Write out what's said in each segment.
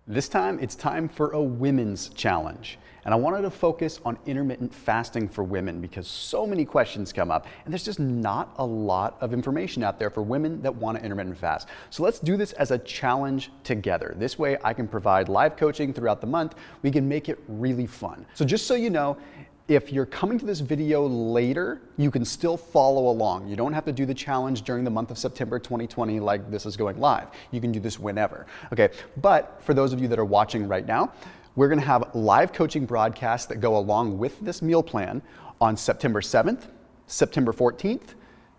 This time, it's time for a women's challenge. And I wanted to focus on intermittent fasting for women because so many questions come up and there's just not a lot of information out there for women that want to intermittent fast. So let's do this as a challenge together. This way I can provide live coaching throughout the month. We can make it really fun. So just so you know, if you're coming to this video later, you can still follow along. You don't have to do the challenge during the month of September 2020 like this is going live. You can do this whenever. Okay, but for those of you that are watching right now, we're gonna have live coaching broadcasts that go along with this meal plan on September 7th, September 14th,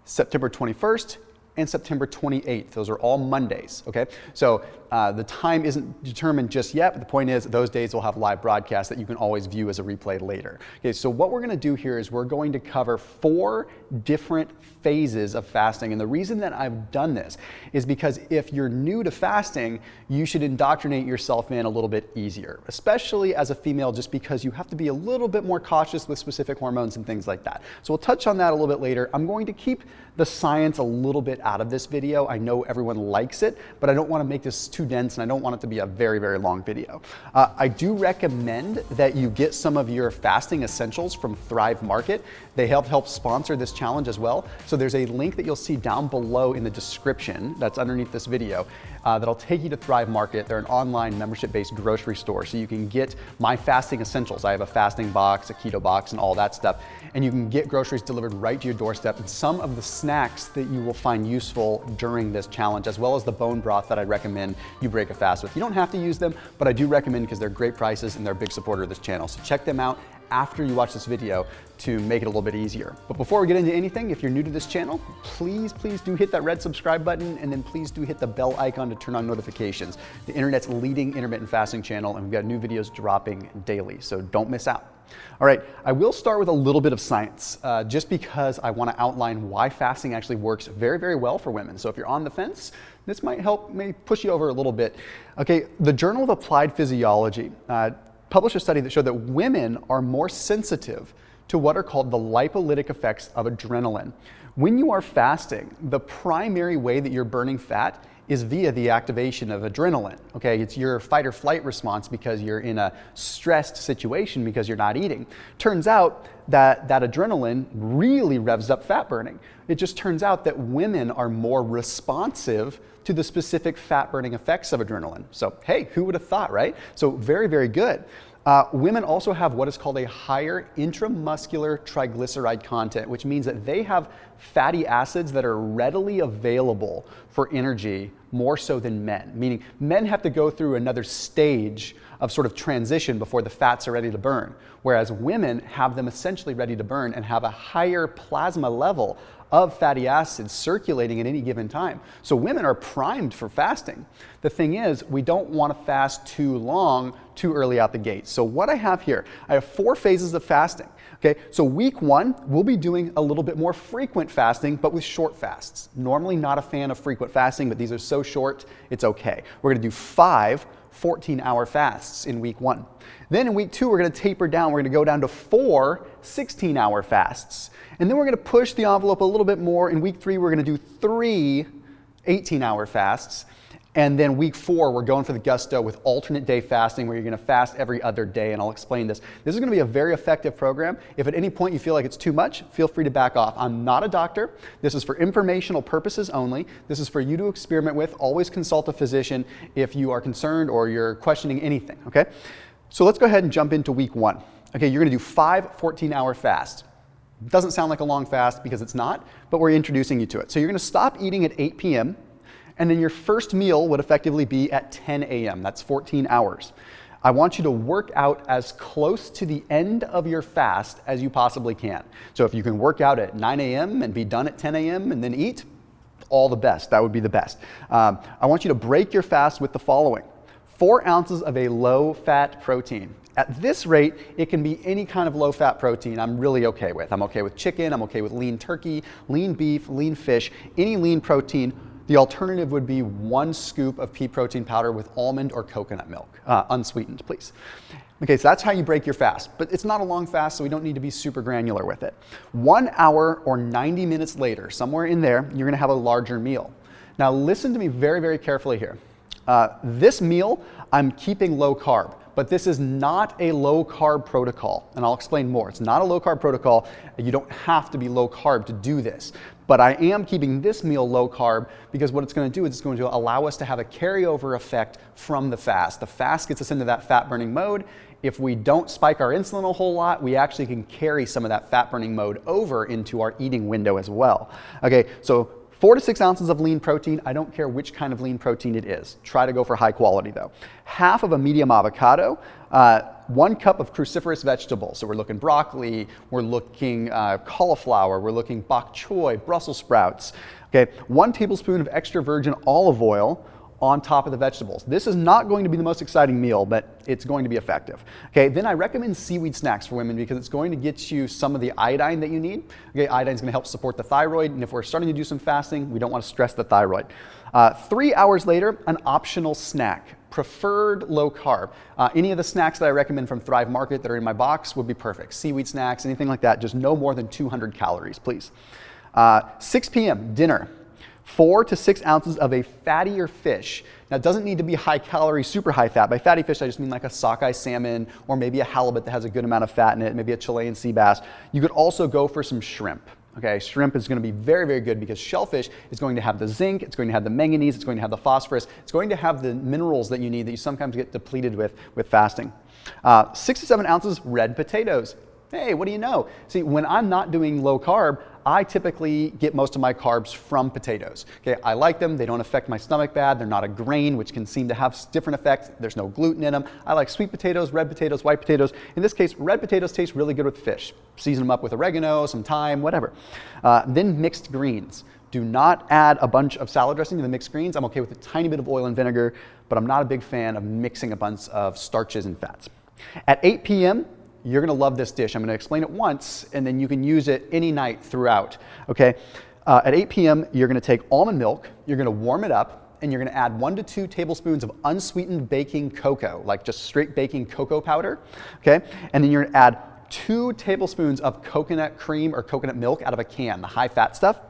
September 21st, and September 28th. Those are all Mondays, okay? So the time isn't determined just yet, but the point is those days will have live broadcasts that you can always view as a replay later. Okay, so what we're gonna do here is we're going to cover 4 different phases of fasting. And the reason that I've done this is because if you're new to fasting, you should indoctrinate yourself in a little bit easier, especially as a female, just because you have to be a little bit more cautious with specific hormones and things like that. So we'll touch on that a little bit later. I'm going to keep the science a little bit out of this video. I know everyone likes it, but I don't want to make this too dense and I don't want it to be a very, very long video. I do recommend that you get some of your fasting essentials from Thrive Market. They help sponsor this challenge as well. So there's a link that you'll see down below in the description that's underneath this video that'll take you to Thrive Market. They're an online membership-based grocery store. So you can get my fasting essentials. I have a fasting box, a keto box, and all that stuff. And you can get groceries delivered right to your doorstep and some of the snacks that you will find useful during this challenge, as well as the bone broth that I recommend you break a fast with. You don't have to use them, but I do recommend because they're great prices and they're a big supporter of this channel. So check them out after you watch this video to make it a little bit easier. But before we get into anything, if you're new to this channel, please do hit that red subscribe button and then please do hit the bell icon to turn on notifications. The internet's leading intermittent fasting channel and we've got new videos dropping daily, so don't miss out. All right, I will start with a little bit of science, just because I want to outline why fasting actually works very, very well for women. So if you're on the fence, this might help maybe push you over a little bit. Okay, the Journal of Applied Physiology published a study that showed that women are more sensitive to what are called the lipolytic effects of adrenaline. When you are fasting, the primary way that you're burning fat is via the activation of adrenaline. Okay, it's your fight or flight response because you're in a stressed situation because you're not eating. Turns out that adrenaline really revs up fat burning. It just turns out that women are more responsive to the specific fat burning effects of adrenaline. So hey, who would have thought, right? So very, very good. Women also have what is called a higher intramuscular triglyceride content, which means that they have fatty acids that are readily available for energy more so than men, meaning men have to go through another stage of sort of transition before the fats are ready to burn, whereas women have them essentially ready to burn and have a higher plasma level of fatty acids circulating at any given time. So women are primed for fasting. The thing is, we don't want to fast too long, too early out the gate. So what I have here, I have 4 phases of fasting. Okay, so week 1, we'll be doing a little bit more frequent fasting, but with short fasts. Normally not a fan of frequent fasting, but these are so short, it's okay. We're gonna do 5 14-hour fasts in week 1. Then in week 2, we're gonna taper down. We're gonna go down to 4 16-hour fasts. And then we're gonna push the envelope a little bit more. In week 3, we're gonna do 3 18-hour fasts. And then week 4, we're going for the gusto with alternate day fasting where you're gonna fast every other day, and I'll explain this. This is gonna be a very effective program. If at any point you feel like it's too much, feel free to back off. I'm not a doctor. This is for informational purposes only. This is for you to experiment with. Always consult a physician if you are concerned or you're questioning anything, okay? So let's go ahead and jump into week 1. Okay, you're gonna do 5 14-hour fasts. Doesn't sound like a long fast because it's not, but we're introducing you to it. So you're gonna stop eating at 8 p.m., and then your first meal would effectively be at 10 a.m. That's 14 hours. I want you to work out as close to the end of your fast as you possibly can. So if you can work out at 9 a.m. and be done at 10 a.m. and then eat, all the best. That would be the best. I want you to break your fast with the following: 4 ounces of a low-fat protein. At this rate, it can be any kind of low-fat protein I'm really okay with. I'm okay with chicken, I'm okay with lean turkey, lean beef, lean fish, any lean protein. The alternative would be 1 scoop of pea protein powder with almond or coconut milk, unsweetened, please. Okay, so that's how you break your fast, but it's not a long fast, so we don't need to be super granular with it. 1 hour or 90 minutes later, somewhere in there, you're gonna have a larger meal. Now listen to me very, very carefully here. This meal, I'm keeping low carb, but this is not a low carb protocol, and I'll explain more. It's not a low carb protocol. You don't have to be low carb to do this, but I am keeping this meal low carb because what it's going to do is it's going to allow us to have a carryover effect from the fast. The fast gets us into that fat burning mode. If we don't spike our insulin a whole lot, we actually can carry some of that fat burning mode over into our eating window as well. Okay, so 4 to 6 ounces of lean protein. I don't care which kind of lean protein it is. Try to go for high quality though. Half of a medium avocado, 1 cup of cruciferous vegetables. So we're looking broccoli, we're looking cauliflower, we're looking bok choy, Brussels sprouts. Okay, 1 tablespoon of extra virgin olive oil on top of the vegetables. This is not going to be the most exciting meal, but it's going to be effective. Okay, then I recommend seaweed snacks for women because it's going to get you some of the iodine that you need. Okay, iodine is going to help support the thyroid, and if we're starting to do some fasting, we don't want to stress the thyroid. 3 hours later, an optional snack, preferred low carb. Any of the snacks that I recommend from Thrive Market that are in my box would be perfect. Seaweed snacks, anything like that, just no more than 200 calories, please. 6 p.m., dinner. 4 to 6 ounces of a fattier fish. Now, it doesn't need to be high calorie, super high fat. By fatty fish, I just mean like a sockeye salmon or maybe a halibut that has a good amount of fat in it, maybe a Chilean sea bass. You could also go for some shrimp. Okay, shrimp is going to be very, very good because shellfish is going to have the zinc, it's going to have the manganese, it's going to have the phosphorus, it's going to have the minerals that you need that you sometimes get depleted with fasting. 6 to 7 ounces red potatoes. Hey, what do you know? See, when I'm not doing low carb, I typically get most of my carbs from potatoes. Okay, I like them. They don't affect my stomach bad. They're not a grain, which can seem to have different effects. There's no gluten in them. I like sweet potatoes, red potatoes, white potatoes. In this case, red potatoes taste really good with fish. Season them up with oregano, some thyme, whatever. Then mixed greens. Do not add a bunch of salad dressing to the mixed greens. I'm okay with a tiny bit of oil and vinegar, but I'm not a big fan of mixing a bunch of starches and fats. At 8 p.m., you're going to love this dish. I'm going to explain it once, and then you can use it any night throughout. Okay? At 8 p.m., you're going to take almond milk, you're going to warm it up, and you're going to add 1 to 2 tablespoons of unsweetened baking cocoa, like just straight baking cocoa powder. Okay? And then you're going to add 2 tablespoons of coconut cream or coconut milk out of a can, the high-fat stuff,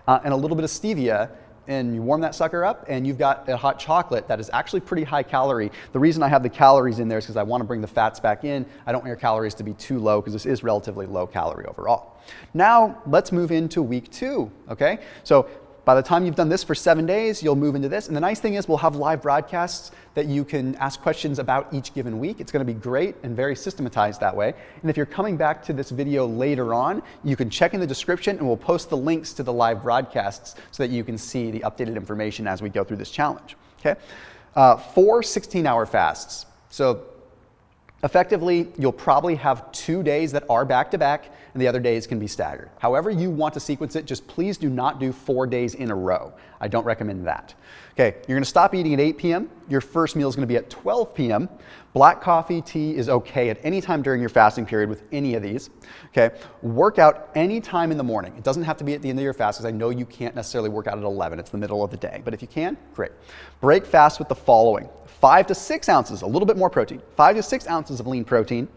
and a little bit of stevia. And you warm that sucker up and you've got a hot chocolate that is actually pretty high calorie. The reason I have the calories in there is because I want to bring the fats back in. I don't want your calories to be too low because this is relatively low calorie overall. Now let's move into week 2, okay? So by the time you've done this for 7 days, you'll move into this. And the nice thing is we'll have live broadcasts that you can ask questions about each given week. It's going to be great and very systematized that way. And if you're coming back to this video later on, you can check in the description and we'll post the links to the live broadcasts so that you can see the updated information as we go through this challenge. Okay? 4 16-hour fasts. So effectively, you'll probably have 2 days that are back-to-back, and the other days can be staggered. However you want to sequence it, just please do not do 4 days in a row. I don't recommend that. Okay, you're going to stop eating at 8 p.m. Your first meal is going to be at 12 p.m. Black coffee, tea is okay at any time during your fasting period with any of these. Okay, work out any time in the morning. It doesn't have to be at the end of your fast because I know you can't necessarily work out at 11. It's the middle of the day, but if you can, great. Break fast with the following: 5 to 6 ounces, a little bit more protein, 5 to 6 ounces of lean protein,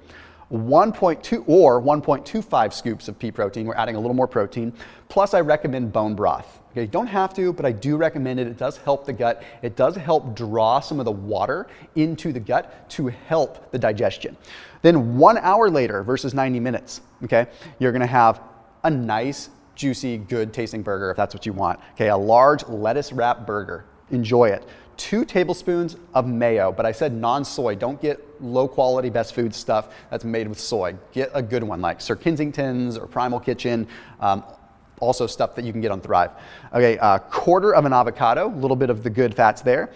1.2 or 1.25 scoops of pea protein. We're adding a little more protein. Plus, I recommend bone broth. Okay, you don't have to, but I do recommend it. It does help the gut. It does help draw some of the water into the gut to help the digestion. Then 1 hour later versus 90 minutes, okay, you're going to have a nice, juicy, good tasting burger if that's what you want. Okay, a large lettuce wrap burger. Enjoy it. 2 tablespoons of mayo, but I said non-soy. Don't get low quality best food stuff that's made with soy. Get a good one like Sir Kensington's or Primal Kitchen, also stuff that you can get on Thrive. Okay, a quarter of an avocado, a little bit of the good fats there.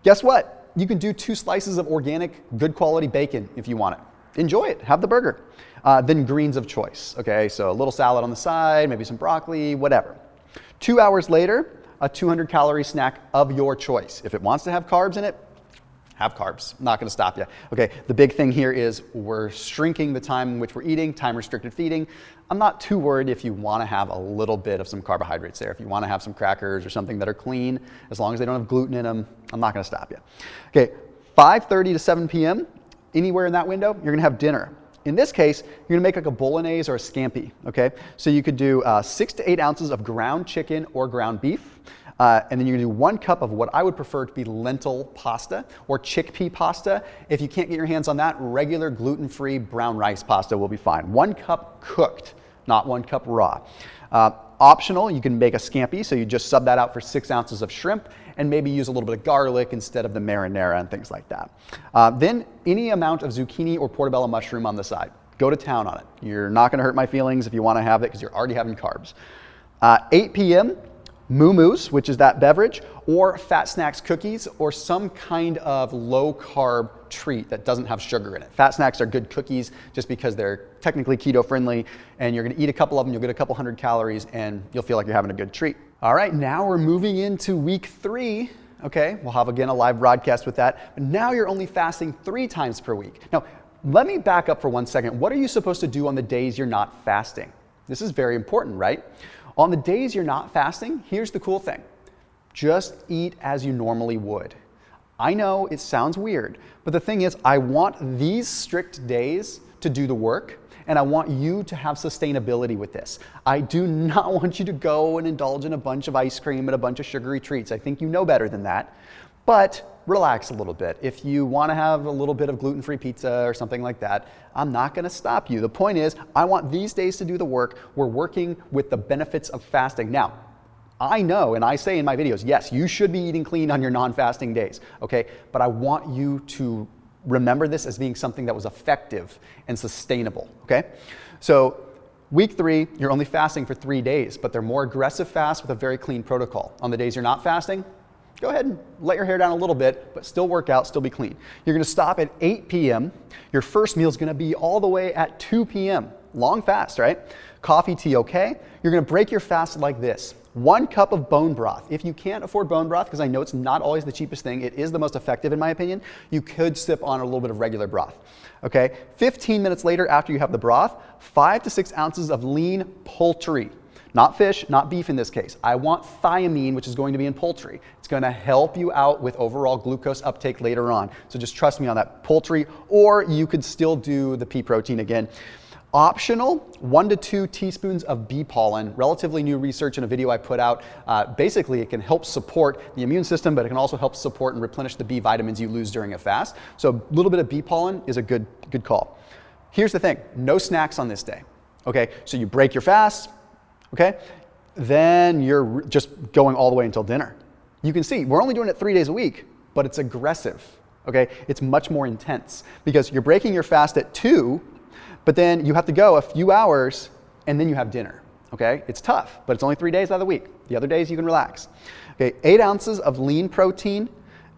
Guess what? You can do 2 slices of organic, good quality bacon if you want it. Enjoy it, have the burger. Then greens of choice, okay? So a little salad on the side, maybe some broccoli, whatever. 2 hours later, a 200 calorie snack of your choice. If it wants to have carbs in it, have carbs. Not going to stop you. Okay, the big thing here is we're shrinking the time in which we're eating, time restricted feeding. I'm not too worried if you want to have a little bit of some carbohydrates there. If you want to have some crackers or something that are clean, as long as they don't have gluten in them, I'm not going to stop you. Okay, 5:30 to 7 p.m., anywhere in that window, you're going to have dinner. In this case, you're going to make like a bolognese or a scampi, okay? So you could do 6 to 8 ounces of ground chicken or ground beef, And then you're gonna do 1 cup of what I would prefer to be lentil pasta or chickpea pasta. If you can't get your hands on that, regular gluten-free brown rice pasta will be fine. 1 cup cooked, not 1 cup raw. Optional, you can make a scampi, so you just sub that out for 6 ounces of shrimp and maybe use a little bit of garlic instead of the marinara and things like that. Then any amount of zucchini or portobello mushroom on the side. Go to town on it. You're not gonna hurt my feelings if you wanna have it because you're already having carbs. 8 p.m., moo-moos, which is that beverage, or fat snacks cookies, or some kind of low-carb treat that doesn't have sugar in it. Fat snacks are good cookies just because they're technically keto-friendly, and you're gonna eat a couple of them, you'll get a couple hundred calories, and you'll feel like you're having a good treat. All right, now we're moving into week 3. Okay, we'll have again a live broadcast with that, but now you're only fasting 3 times per week. Now, let me back up for 1 second. What are you supposed to do on the days you're not fasting? This is very important, right? On the days you're not fasting, here's the cool thing. Just eat as you normally would. I know it sounds weird, but the thing is, I want these strict days to do the work, and I want you to have sustainability with this. I do not want you to go and indulge in a bunch of ice cream and a bunch of sugary treats. I think you know better than that, but relax a little bit. If you want to have a little bit of gluten-free pizza or something like that, I'm not going to stop you. The point is, I want these days to do the work. We're working with the benefits of fasting. Now, I know, and I say in my videos, yes, you should be eating clean on your non-fasting days, okay? But I want you to remember this as being something that was effective and sustainable, okay? So week 3, you're only fasting for 3 days, but they're more aggressive fasts with a very clean protocol. On the days you're not fasting, go ahead and let your hair down a little bit, but still work out, still be clean. You're gonna stop at 8 p.m. Your first meal is gonna be all the way at 2 p.m. Long fast, right? Coffee, tea, okay? You're gonna break your fast like this. 1 cup of bone broth. If you can't afford bone broth, because I know it's not always the cheapest thing, it is the most effective in my opinion, you could sip on a little bit of regular broth, okay? 15 minutes later after you have the broth, 5 to 6 ounces of lean poultry. Not fish, not beef in this case. I want thiamine, which is going to be in poultry. It's gonna help you out with overall glucose uptake later on. So just trust me on that. Poultry, or you could still do the pea protein again. Optional, 1 to 2 teaspoons of bee pollen. Relatively new research in a video I put out. Basically, it can help support the immune system, but it can also help support and replenish the B vitamins you lose during a fast. So a little bit of bee pollen is a good call. Here's the thing, no snacks on this day. Okay, so you break your fast, okay? Then you're just going all the way until dinner. You can see, we're only doing it 3 days a week, but it's aggressive, okay? It's much more intense because you're breaking your fast at 2, but then you have to go a few hours and then you have dinner, okay? It's tough, but it's only 3 days out of the week. The other days you can relax. Okay, 8 ounces of lean protein.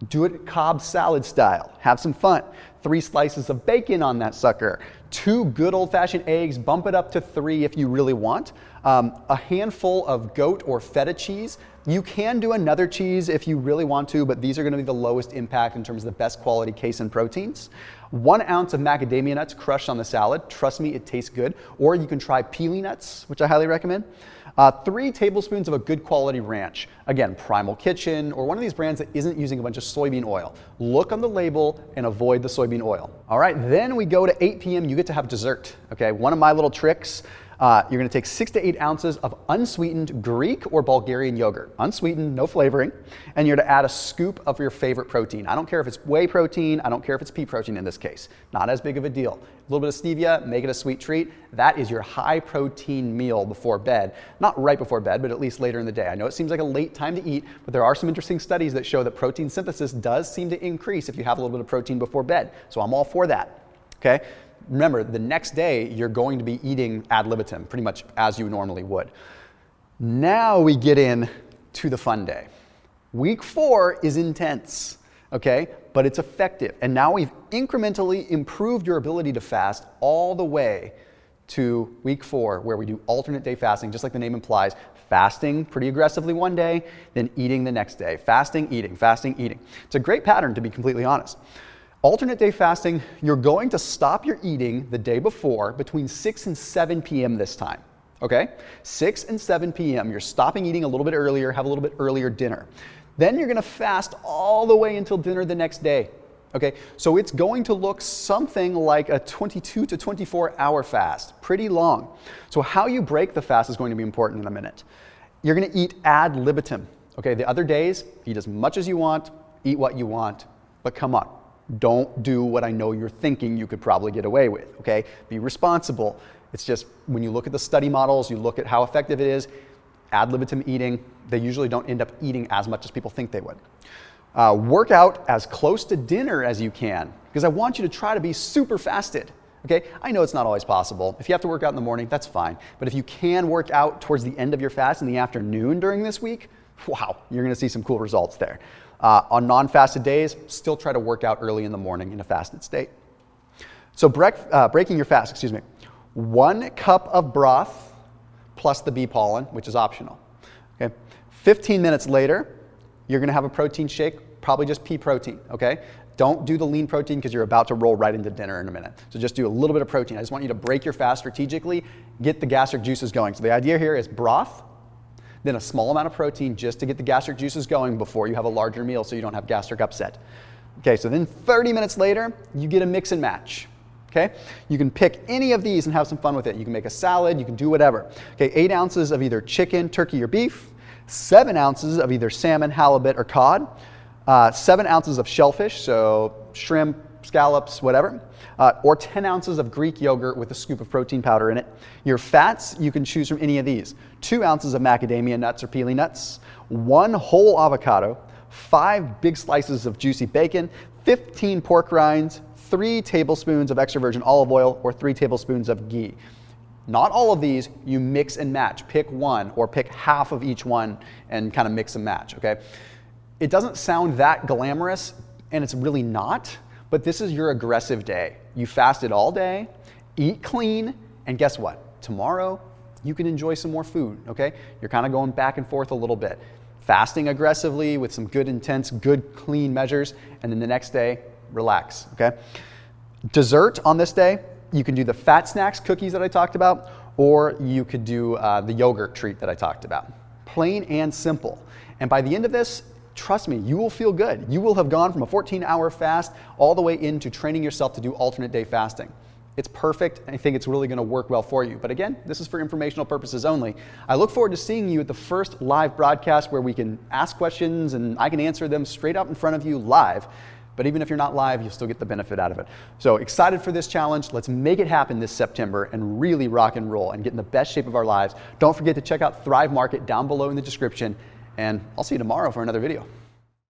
Do it Cobb salad style. Have some fun. 3 slices of bacon on that sucker. 2 good old-fashioned eggs. Bump it up to 3 if you really want. A handful of goat or feta cheese. You can do another cheese if you really want to, but these are going to be the lowest impact in terms of the best quality casein proteins. 1 ounce of macadamia nuts crushed on the salad. Trust me, it tastes good. Or you can try peely nuts, which I highly recommend. 3 tablespoons of a good quality ranch. Again, Primal Kitchen or one of these brands that isn't using a bunch of soybean oil. Look on the label and avoid the soybean oil. All right, then we go to 8 p.m. You get to have dessert. Okay, one of my little tricks. You're going to take 6 to 8 ounces of unsweetened Greek or Bulgarian yogurt. Unsweetened, no flavoring. And you're to add a scoop of your favorite protein. I don't care if it's whey protein. I don't care if it's pea protein in this case. Not as big of a deal. A little bit of stevia, make it a sweet treat. That is your high protein meal before bed. Not right before bed, but at least later in the day. I know it seems like a late time to eat, but there are some interesting studies that show that protein synthesis does seem to increase if you have a little bit of protein before bed. So I'm all for that, okay? Remember, the next day, you're going to be eating ad libitum, pretty much as you normally would. Now we get in to the fun day. Week 4 is intense, okay? But it's effective. And now we've incrementally improved your ability to fast all the way to week 4, where we do alternate day fasting, just like the name implies. Fasting pretty aggressively one day, then eating the next day. Fasting, eating, fasting, eating. It's a great pattern, to be completely honest. Alternate day fasting, you're going to stop your eating the day before between 6 and 7 p.m. this time, okay? 6 and 7 p.m., you're stopping eating a little bit earlier, have a little bit earlier dinner. Then you're gonna fast all the way until dinner the next day, okay? So it's going to look something like a 22 to 24 hour fast, pretty long. So how you break the fast is going to be important in a minute. You're gonna eat ad libitum. Okay, the other days, eat as much as you want, eat what you want, but come on, don't do what I know you're thinking you could probably get away with, okay? Be responsible. It's just when you look at the study models, you look at how effective it is, ad libitum eating, they usually don't end up eating as much as people think they would. Work out as close to dinner as you can, because I want you to try to be super fasted. Okay, I know it's not always possible. If you have to work out in the morning, that's fine. But if you can work out towards the end of your fast in the afternoon during this week, wow, you're gonna see some cool results there. On non-fasted days, still try to work out early in the morning in a fasted state. So breaking your fast, 1 cup of broth plus the bee pollen, which is optional. Okay, 15 minutes later, you're gonna have a protein shake, probably just pea protein, okay? Don't do the lean protein because you're about to roll right into dinner in a minute. So just do a little bit of protein. I just want you to break your fast strategically, get the gastric juices going. So the idea here is broth, then a small amount of protein just to get the gastric juices going before you have a larger meal so you don't have gastric upset. Okay, so then 30 minutes later, you get a mix and match. Okay, you can pick any of these and have some fun with it. You can make a salad, you can do whatever. Okay, 8 ounces of either chicken, turkey, or beef, 7 ounces of either salmon, halibut, or cod, 7 ounces of shellfish, so shrimp, scallops, whatever, or 10 ounces of Greek yogurt with a scoop of protein powder in it. Your fats, you can choose from any of these. 2 ounces of macadamia nuts or pili nuts, 1 whole avocado, 5 big slices of juicy bacon, 15 pork rinds, 3 tablespoons of extra virgin olive oil, or 3 tablespoons of ghee. Not all of these, you mix and match. Pick one or pick half of each one and kind of mix and match, okay? It doesn't sound that glamorous, and it's really not, but this is your aggressive day. You fasted all day, eat clean, and guess what? Tomorrow, you can enjoy some more food, okay? You're kind of going back and forth a little bit. Fasting aggressively with some good intense, good clean measures, and then the next day, relax, okay? Dessert on this day, you can do the fat snacks cookies that I talked about, or you could do the yogurt treat that I talked about. Plain and simple. And by the end of this, trust me, you will feel good. You will have gone from a 14-hour fast all the way into training yourself to do alternate day fasting. It's perfect, and I think it's really gonna work well for you. But again, this is for informational purposes only. I look forward to seeing you at the first live broadcast where we can ask questions and I can answer them straight out in front of you live. But even if you're not live, you'll still get the benefit out of it. So excited for this challenge. Let's make it happen this September and really rock and roll and get in the best shape of our lives. Don't forget to check out Thrive Market down below in the description. And I'll see you tomorrow for another video.